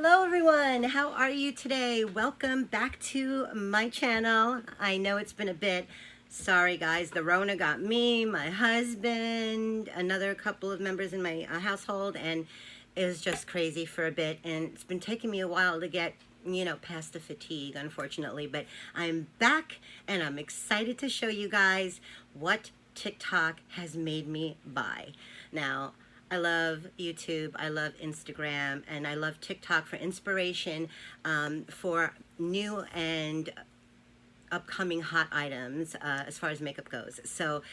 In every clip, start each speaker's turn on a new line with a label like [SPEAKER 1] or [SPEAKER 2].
[SPEAKER 1] Hello everyone, how are you today? Welcome back to my channel. I know it's been a bit. Sorry guys, the Rona got me, my husband, another couple of members in my household, and it was just crazy for a bit, and it's been taking me a while to get past the fatigue, unfortunately, but I'm back and I'm excited to show you guys what TikTok has made me buy. Now, I love YouTube, I love Instagram, and I love TikTok for inspiration for new and upcoming hot items as far as makeup goes. So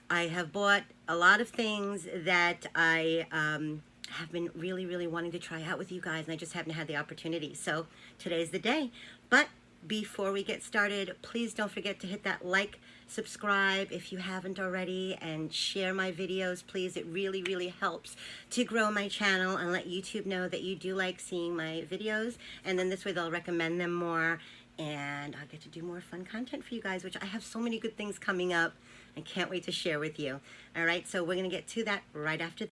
[SPEAKER 1] I have bought a lot of things that I have been really wanting to try out with you guys, and I just haven't had the opportunity. So today's the day. But before we get started, please don't forget to hit that like, subscribe if you haven't already, and share my videos, please. It really helps to grow my channel and let YouTube know that you do like seeing my videos, and then this way they'll recommend them more, and I'll get to do more fun content for you guys, which I have so many good things coming up. I can't wait to share with you. All right, so we're gonna get to that right after.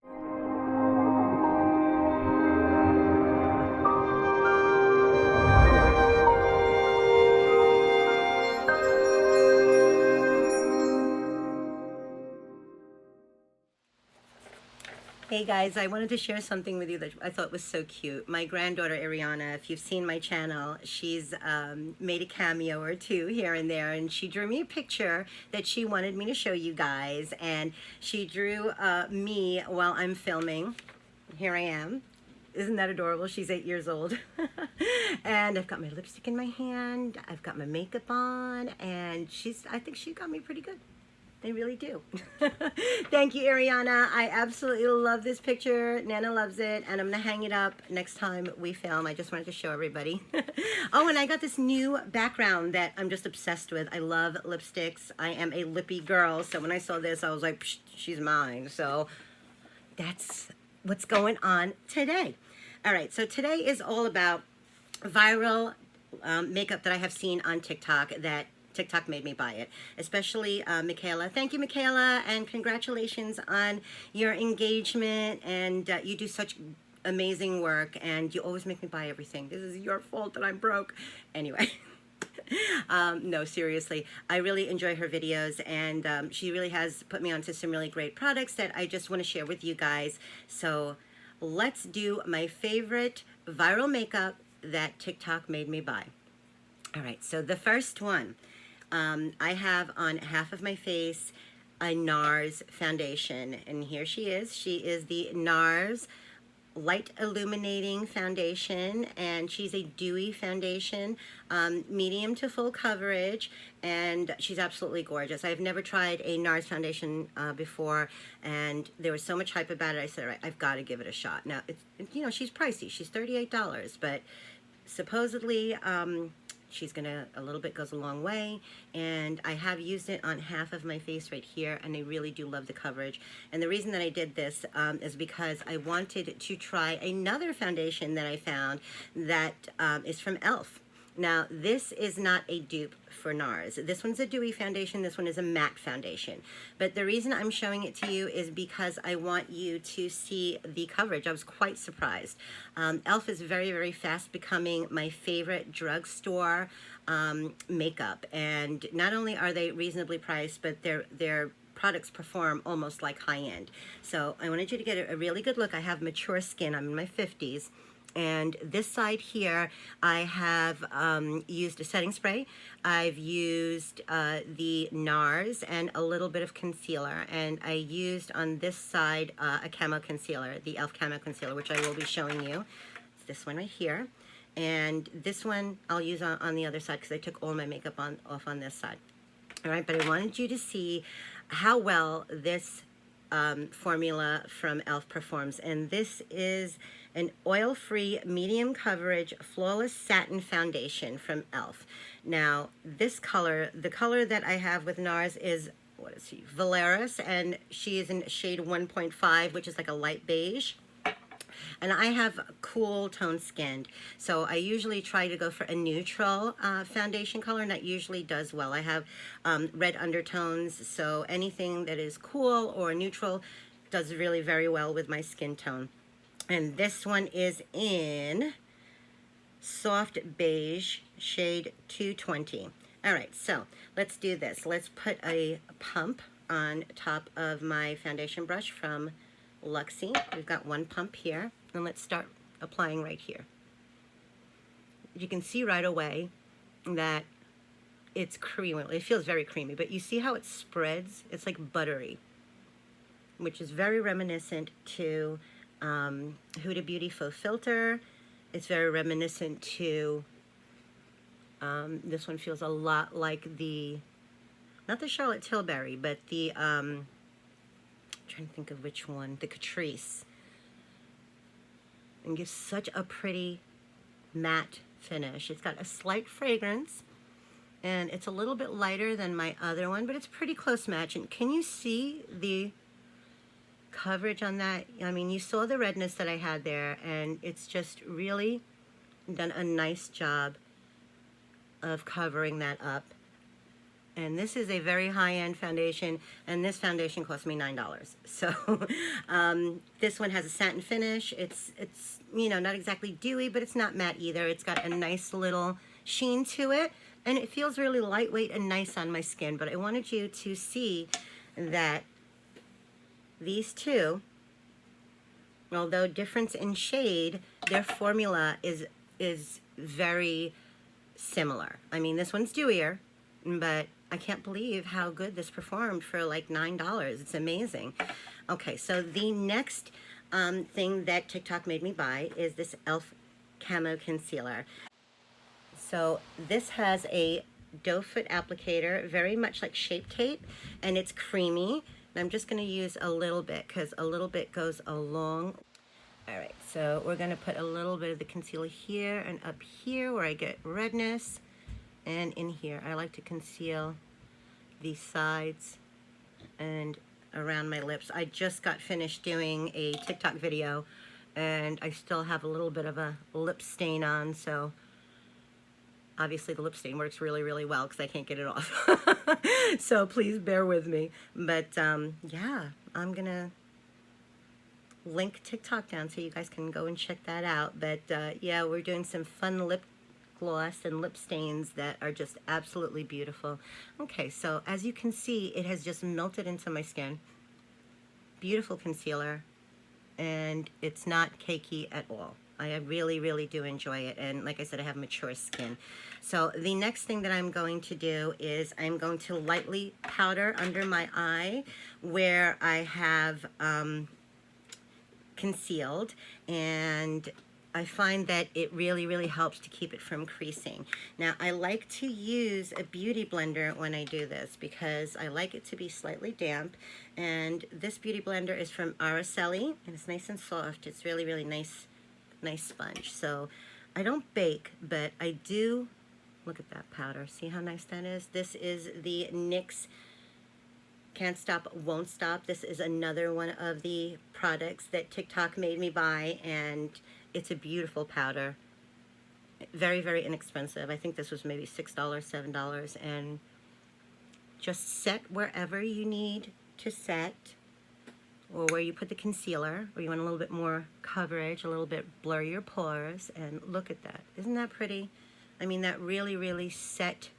[SPEAKER 1] Hey guys, I wanted to share something with you that I thought was so cute. My granddaughter Ariana, if you've seen my channel, she's made a cameo or two here and there, and she drew me a picture that she wanted me to show you guys, and she drew me while I'm filming. Here I am. Isn't that adorable? She's 8 years old. And I've got my lipstick in my hand, I've got my makeup on, and I think she got me pretty good. They really do. Thank you, Ariana. I absolutely love this picture. Nana loves it, and I'm gonna hang it up next time we film. I just wanted to show everybody. Oh, and I got this new background that I'm just obsessed with. I love lipsticks. I am a lippy girl, so when I saw this, I was like, she's mine. So that's what's going on today. All right, so today is all about viral makeup that I have seen on TikTok that TikTok made me buy it, especially Michaela. Thank you, Michaela, and congratulations on your engagement, and you do such amazing work, and you always make me buy everything. This is your fault that I'm broke. Anyway, no, seriously, I really enjoy her videos, and she really has put me onto some really great products that I just want to share with you guys. So let's do my favorite viral makeup that TikTok made me buy. All right, so the first one, I have on half of my face a NARS foundation, and here she is. She is the NARS Light Illuminating Foundation, and she's a dewy foundation, medium to full coverage, and she's absolutely gorgeous. I've never tried a NARS foundation before, and there was so much hype about it. I said, all right, I've got to give it a shot. Now, she's pricey. She's $38, but supposedly, she's gonna, a little bit goes a long way, and I have used it on half of my face right here, and I really do love the coverage. And the reason that I did this is because I wanted to try another foundation that I found that is from e.l.f. Now, this is not a dupe for NARS. This one's a dewy foundation, this one is a matte foundation. But the reason I'm showing it to you is because I want you to see the coverage. I was quite surprised. e.l.f. is very fast becoming my favorite drugstore makeup. And not only are they reasonably priced, but their products perform almost like high-end. So I wanted you to get a really good look. I have mature skin, I'm in my 50s. And this side here, I have used a setting spray. I've used the NARS and a little bit of concealer. And I used on this side a camo concealer, the e.l.f. camo concealer, which I will be showing you. It's this one right here. And this one I'll use on the other side because I took all my makeup off on this side. All right, but I wanted you to see how well this formula from e.l.f. performs. And this is an oil-free, medium coverage, flawless satin foundation from e.l.f. Now, this color, the color that I have with NARS is, what is she, Valeris, and she is in shade 1.5, which is like a light beige. And I have cool toned skin, so I usually try to go for a neutral foundation color, and that usually does well. I have red undertones, so anything that is cool or neutral does really very well with my skin tone. And this one is in soft beige, shade 220. All right, so let's do this. Let's put a pump on top of my foundation brush from Luxie. We've got one pump here, and let's start applying right here. You can see right away that it's creamy. It feels very creamy, but you see how it spreads? It's like buttery, which is very reminiscent to Huda Beauty Faux Filter. It's very reminiscent to, this one feels a lot like the, not the Charlotte Tilbury, but the, I'm trying to think of which one, the Catrice. And gives such a pretty matte finish. It's got a slight fragrance, and it's a little bit lighter than my other one, but it's pretty close match. And can you see the coverage on that? I mean, you saw the redness that I had there, and it's just really done a nice job of covering that up. And this is a very high-end foundation, and this foundation cost me $9. So this one has a satin finish. It's you know, not exactly dewy, but it's not matte either. It's got a nice little sheen to it, and it feels really lightweight and nice on my skin. But I wanted you to see that these two, although difference in shade, their formula is very similar. I mean, this one's dewier, but I can't believe how good this performed for like $9. It's amazing. Okay, so the next thing that TikTok made me buy is this e.l.f. Camo Concealer. So this has a doe foot applicator, very much like Shape Tape, and it's creamy. And I'm just going to use a little bit because a little bit goes a long. All right, so we're going to put a little bit of the concealer here and up here where I get redness. And in here, I like to conceal the sides and around my lips. I just got finished doing a TikTok video, and I still have a little bit of a lip stain on, so obviously the lip stain works really, really well because I can't get it off. So please bear with me. But yeah, I'm going to link TikTok down so you guys can go and check that out. But yeah, we're doing some fun lip gloss and lip stains that are just absolutely beautiful. Okay, so as you can see, it has just melted into my skin. Beautiful concealer, and it's not cakey at all. I really, really do enjoy it, and like I said, I have mature skin. So the next thing that I'm going to do is I'm going to lightly powder under my eye where I have concealed, and I find that it really, really helps to keep it from creasing. Now, I like to use a beauty blender when I do this because I like it to be slightly damp. And this beauty blender is from Araceli, and it's nice and soft. It's really, really nice sponge. So I don't bake, but I do. Look at that powder. See how nice that is? This is the NYX Can't Stop, Won't Stop. This is another one of the products that TikTok made me buy, and it's a beautiful powder. Very, very inexpensive. I think this was maybe $6, $7, and just set wherever you need to set, or where you put the concealer, or you want a little bit more coverage, a little bit blur your pores, and look at that. Isn't that pretty? I mean, that really, really set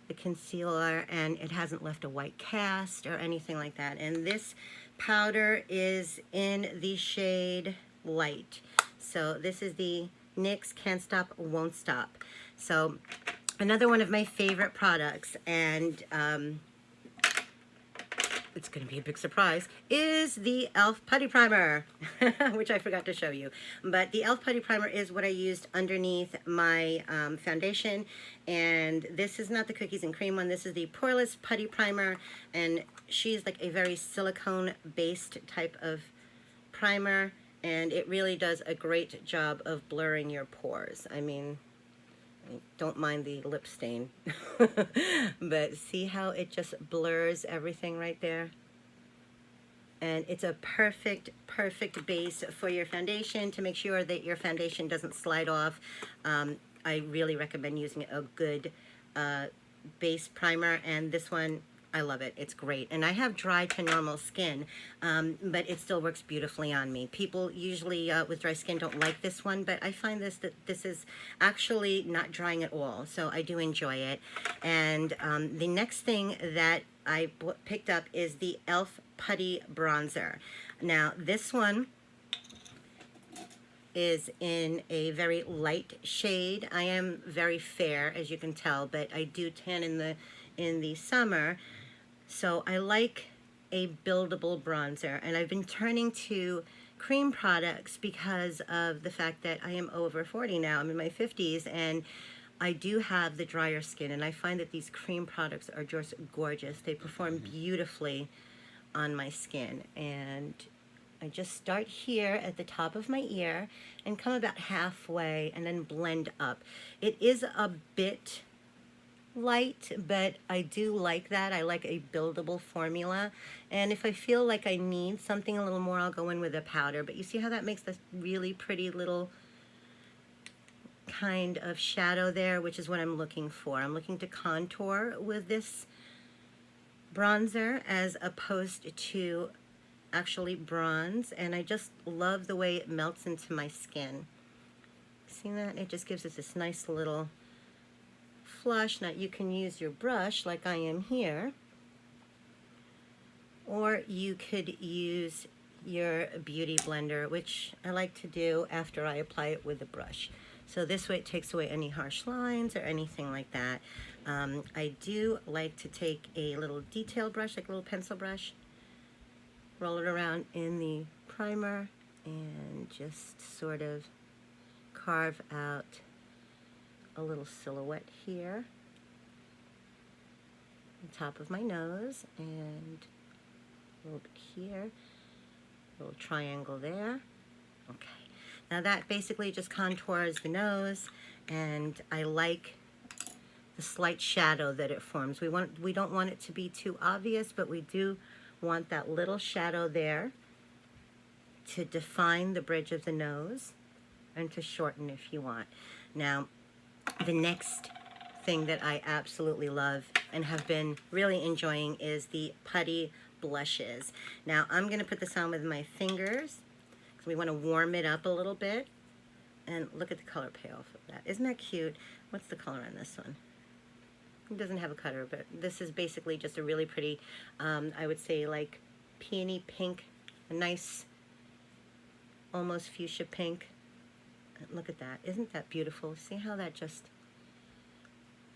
[SPEAKER 1] the concealer, and it hasn't left a white cast or anything like that. And this powder is in the shade Light. So this is the NYX Can't Stop, Won't Stop. So another one of my favorite products, and it's going to be a big surprise, is the e.l.f. Putty Primer, which I forgot to show you. But the e.l.f. Putty Primer is what I used underneath my foundation, and this is not the cookies and cream one. This is the Poreless Putty Primer, and she's like a very silicone-based type of primer, and it really does a great job of blurring your pores. I mean, I don't mind the lip stain, but see how it just blurs everything right there? And it's a perfect, perfect base for your foundation to make sure that your foundation doesn't slide off. I really recommend using a good base primer, and this one I love it. It's great. And I have dry to normal skin, but it still works beautifully on me. People usually with dry skin don't like this one, but I find that this is actually not drying at all. So I do enjoy it. And the next thing that I picked up is the e.l.f. Putty Bronzer. Now, this one is in a very light shade. I am very fair, as you can tell, but I do tan in the summer. So I like a buildable bronzer, and I've been turning to cream products because of the fact that I am over 40 now. I'm in my 50s, and I do have the drier skin, and I find that these cream products are just gorgeous. They perform beautifully on my skin, and I just start here at the top of my ear and come about halfway and then blend up. It is a bit light, but I do like that. I like a buildable formula, and if I feel like I need something a little more, I'll go in with a powder. But you see how that makes this really pretty little kind of shadow there, which is what I'm looking for. I'm looking to contour with this bronzer as opposed to actually bronze, and I just love the way it melts into my skin. See that? It just gives us this nice little flush. Now you can use your brush like I am here, or you could use your beauty blender, which I like to do after I apply it with a brush. So this way it takes away any harsh lines or anything like that. I do like to take a little detail brush, like a little pencil brush, roll it around in the primer, and just sort of carve out a little silhouette here on top of my nose, and a little bit here, a little triangle there. Okay, now that basically just contours the nose, and I like the slight shadow that it forms. We don't want it to be too obvious, but we do want that little shadow there to define the bridge of the nose and to shorten if you want. Now, the next thing that I absolutely love and have been really enjoying is the Putty blushes. Now, I'm going to put this on with my fingers because we want to warm it up a little bit. And look at the color payoff of that. Isn't that cute? What's the color on this one? It doesn't have a color, but this is basically just a really pretty, I would say like peony pink, a nice, almost fuchsia pink. Look at that. Isn't that beautiful? See how that just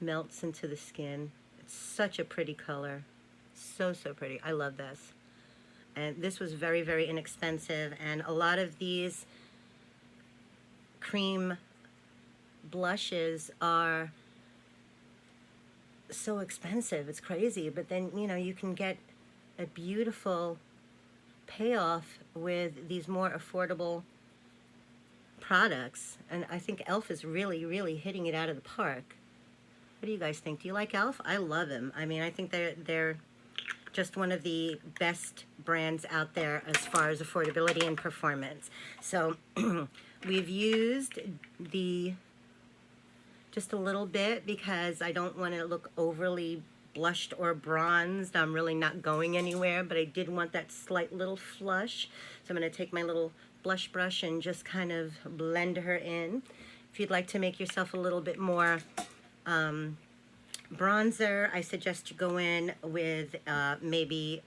[SPEAKER 1] melts into the skin? It's such a pretty color. So, so pretty. I love this. And this was very, very inexpensive. And a lot of these cream blushes are so expensive. It's crazy. But then, you know, you can get a beautiful payoff with these more affordable products, and I think e.l.f. is really, really hitting it out of the park. What do you guys think? Do you like e.l.f.? I love them. I mean, I think they're just one of the best brands out there as far as affordability and performance. So we've used just a little bit because I don't want to look overly blushed or bronzed. I'm really not going anywhere, but I did want that slight little flush. So I'm going to take my little blush brush and just kind of blend her in. If you'd like to make yourself a little bit more bronzer, I suggest you go in with maybe,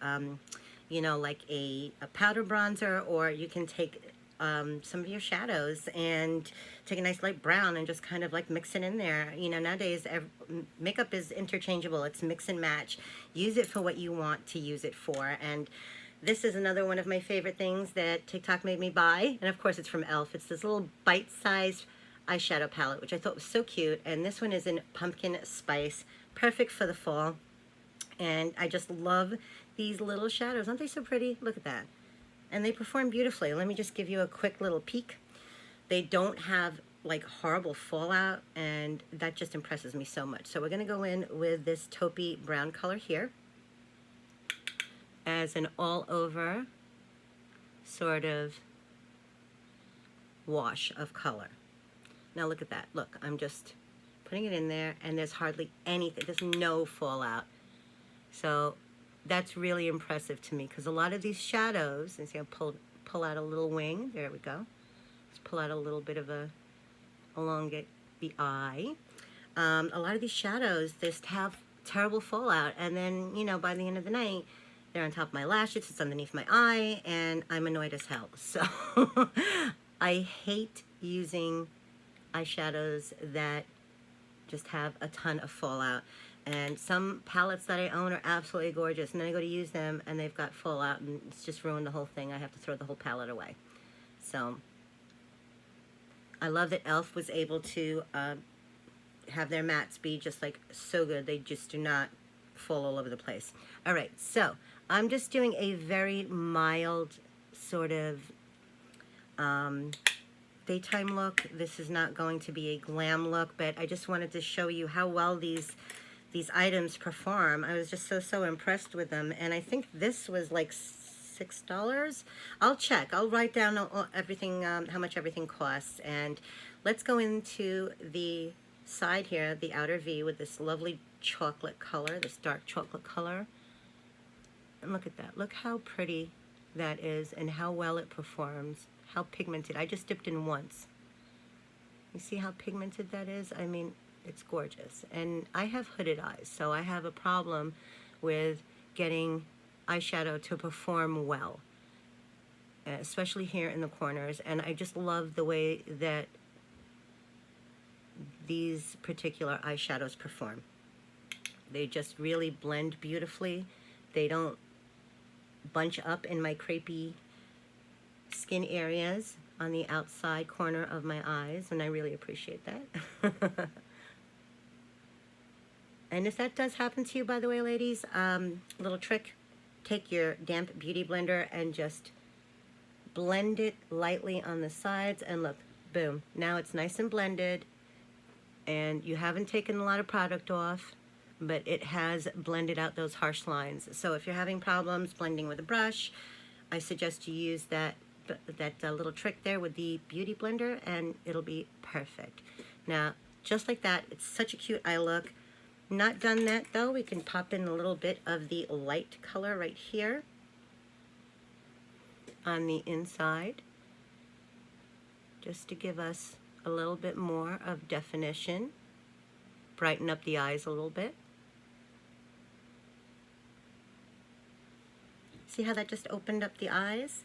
[SPEAKER 1] you know, like a powder bronzer, or you can take some of your shadows and take a nice light brown and just kind of like mix it in there. You know, nowadays makeup is interchangeable. It's mix and match. Use it for what you want to use it for. And this is another one of my favorite things that TikTok made me buy. And of course it's from e.l.f. It's this little bite-sized eyeshadow palette, which I thought was so cute. And this one is in pumpkin spice. Perfect for the fall. And I just love these little shadows. Aren't they so pretty? Look at that. And they perform beautifully. Let me just give you a quick little peek. They don't have like horrible fallout, and that just impresses me so much. So we're going to go in with this taupey brown color here as an all-over sort of wash of color. Now look at that. Look, I'm just putting it in there, and there's hardly anything. There's no fallout. So that's really impressive to me, because a lot of these shadows, and see, I pull out a little wing. There we go. Just pull out a little bit of a elongate the eye. A lot of these shadows just have terrible fallout, and then, you know, by the end of the night, they're on top of my lashes, it's underneath my eye, and I'm annoyed as hell. So I hate using eyeshadows that just have a ton of fallout. And some palettes that I own are absolutely gorgeous, and then I go to use them and they've got fallout, and it's just ruined the whole thing. I have to throw the whole palette away. So I love that e.l.f. was able to have their mattes be just like so good. They just do not fall all over the place. All right, so I'm just doing a very mild sort of daytime look. This is not going to be a glam look, but I just wanted to show you how well these items perform. I was just so impressed with them, and I think this was like $6. I'll check. I'll write down everything, how much everything costs, and let's go into the side here, the outer V, with this lovely chocolate color, this dark chocolate color. And look at that. Look how pretty that is and how well it performs. How pigmented. I just dipped in once. You see how pigmented that is? I mean, it's gorgeous. And I have hooded eyes, so I have a problem with getting eyeshadow to perform well, especially here in the corners. And I just love the way that these particular eyeshadows perform. They just really blend beautifully. They don't bunch up in my crepey skin areas on the outside corner of my eyes, and I really appreciate that. And if that does happen to you, by the way, ladies, little trick, take your damp beauty blender and just blend it lightly on the sides, and look, boom, now it's nice and blended, and you haven't taken a lot of product off, but it has blended out those harsh lines. So if you're having problems blending with a brush, I suggest you use that little trick there with the beauty blender, and it'll be perfect. Now, just like that, it's such a cute eye look. Not done that though. We can pop in a little bit of the light color right here on the inside, just to give us a little bit more of definition, brighten up the eyes a little bit. See how that just opened up the eyes?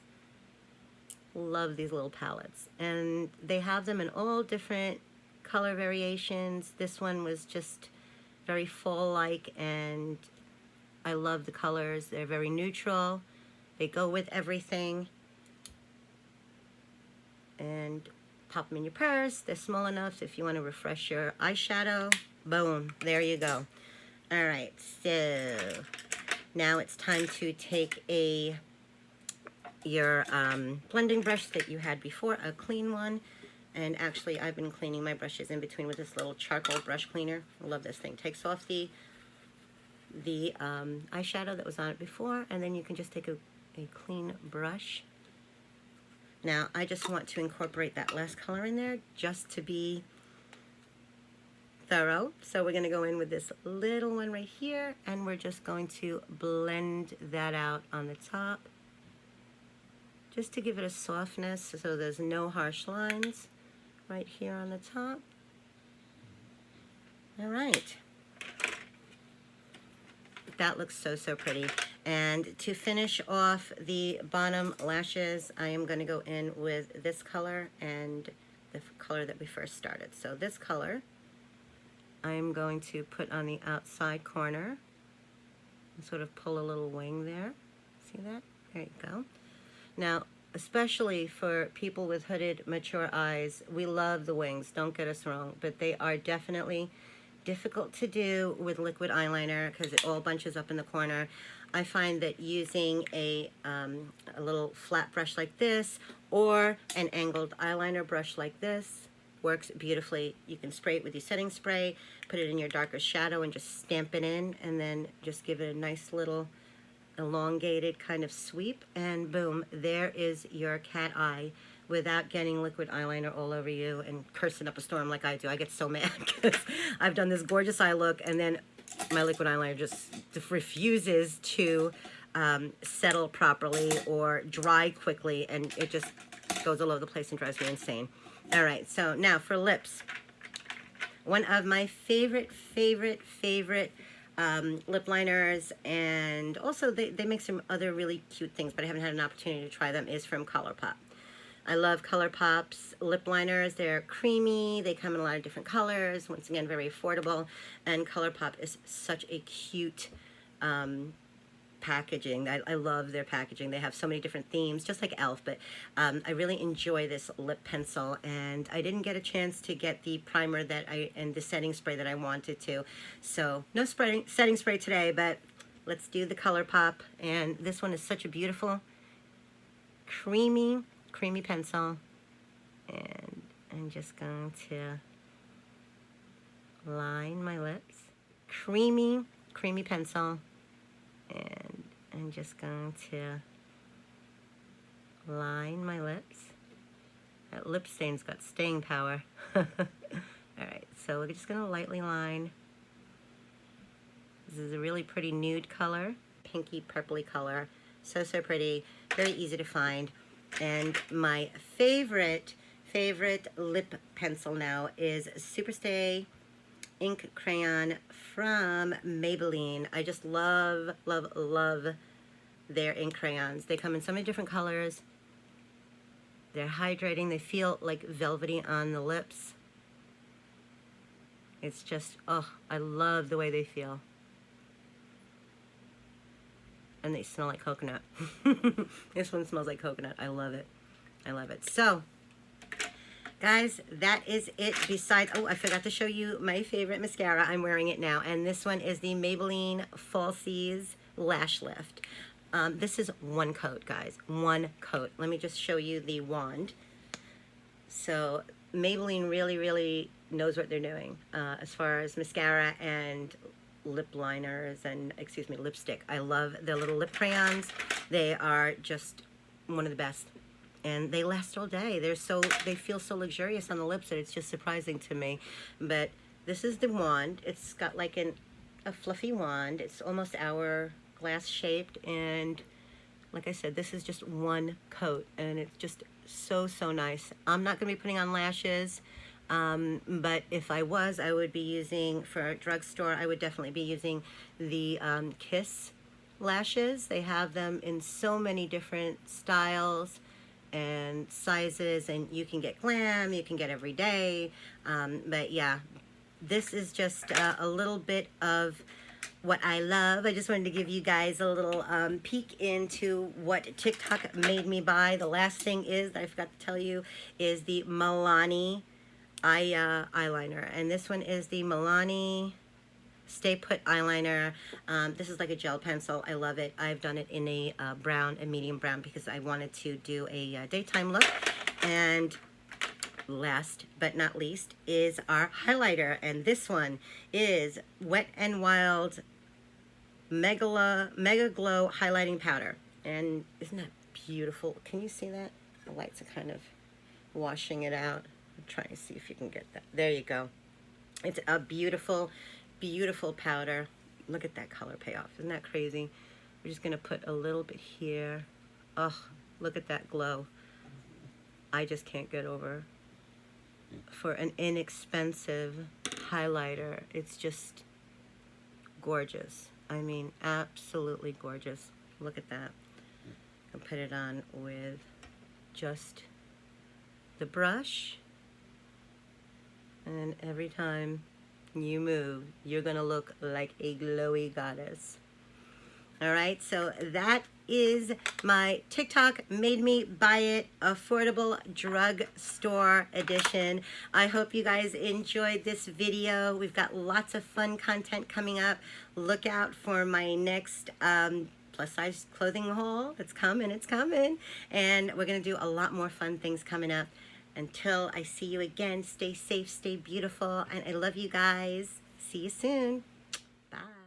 [SPEAKER 1] Love these little palettes, and they have them in all different color variations. This one was just very fall-like, and I love the colors. They're very neutral. They go with everything. And pop them in your purse. They're small enough if you want to refresh your eyeshadow. Boom, there you go. All right, so now it's time to take your blending brush that you had before, a clean one. And actually, I've been cleaning my brushes in between with this little charcoal brush cleaner. I love this thing. Takes off the eyeshadow that was on it before, and then you can just take a clean brush. Now, I just want to incorporate that last color in there just to be thorough. So we're going to go in with this little one right here, and we're just going to blend that out on the top, just to give it a softness so there's no harsh lines right here on the top. All right. That looks so pretty. And to finish off the bottom lashes, I am going to go in with this color and the color that we first started. So this color I'm going to put on the outside corner and sort of pull a little wing there. See that? There you go. Now, especially for people with hooded, mature eyes, we love the wings, don't get us wrong, but they are definitely difficult to do with liquid eyeliner because it all bunches up in the corner. I find that using a little flat brush like this or an angled eyeliner brush like this works beautifully. You can spray it with your setting spray, put it in your darker shadow and just stamp it in, and then just give it a nice little elongated kind of sweep, and boom, there is your cat eye without getting liquid eyeliner all over you and cursing up a storm like I do. I get so mad because I've done this gorgeous eye look, and then my liquid eyeliner just refuses to settle properly or dry quickly, and it just goes all over the place and drives me insane. All right, so now for lips. One of my favorite lip liners, and also they make some other really cute things, but I haven't had an opportunity to try them, is from ColourPop. I love ColourPop's lip liners. They're creamy. They come in a lot of different colors. Once again, very affordable. And ColourPop is such a cute packaging. I love their packaging. They have so many different themes, just like e.l.f., but I really enjoy this lip pencil, and I didn't get a chance to get the primer and the setting spray that I wanted to. So no setting spray today, but let's do the ColourPop. And this one is such a beautiful, creamy pencil, and I'm just going to line my lips. Creamy pencil, and I'm just going to line my lips. That lip stain's got staying power. Alright, so we're just going to lightly line. This is a really pretty nude color, pinky purpley color. So pretty, very easy to find. And my favorite lip pencil now is Superstay ink crayon from Maybelline. I just love their ink crayons. They come in so many different colors. They're hydrating. They feel like velvety on the lips. It's just, oh, I love the way they feel. And they smell like coconut. This one smells like coconut. I love it. I love it. So, guys, that is it. Besides, oh, I forgot to show you my favorite mascara. I'm wearing it now. And this one is the Maybelline Falsies Lash Lift. This is one coat, guys. One coat. Let me just show you the wand. So, Maybelline really knows what they're doing as far as mascara and lip liners and, excuse me, lipstick. I love their little lip crayons. They are just one of the best, and they last all day. They feel so luxurious on the lips that it's just surprising to me. But this is the wand. It's got like a fluffy wand. It's almost hourglass shaped, and like I said, this is just one coat, and it's just so nice. I'm not gonna be putting on lashes. But if I was, I would be using, for Drugstore, I would definitely be using the Kiss lashes. They have them in so many different styles and sizes, and you can get glam, you can get everyday. But yeah, this is just a little bit of what I love. I just wanted to give you guys a little peek into what TikTok made me buy. The last thing is, that I forgot to tell you, is the Milani eyeliner, and this one is the Milani Stay Put eyeliner. This is like a gel pencil. I love it. I've done it in a brown, a medium brown, because I wanted to do a daytime look. And last but not least is our highlighter, and this one is Wet n Wild Mega Glow highlighting powder. And isn't that beautiful? Can you see that? The lights are kind of washing it out. I'm trying to see if you can get that. There you go. It's a beautiful powder. Look at that color payoff. Isn't that crazy? We're just going to put a little bit here. Oh, look at that glow. I just can't get over. For an inexpensive highlighter, it's just gorgeous. I mean, absolutely gorgeous. Look at that. I'll put it on with just the brush. And every time you move, you're gonna look like a glowy goddess. All right, so that is my TikTok made me buy it affordable drugstore edition. I hope you guys enjoyed this video. We've got lots of fun content coming up. Look out for my next plus size clothing haul. It's coming. And we're gonna do a lot more fun things coming up. Until I see you again, stay safe, stay beautiful, and I love you guys. See you soon. Bye.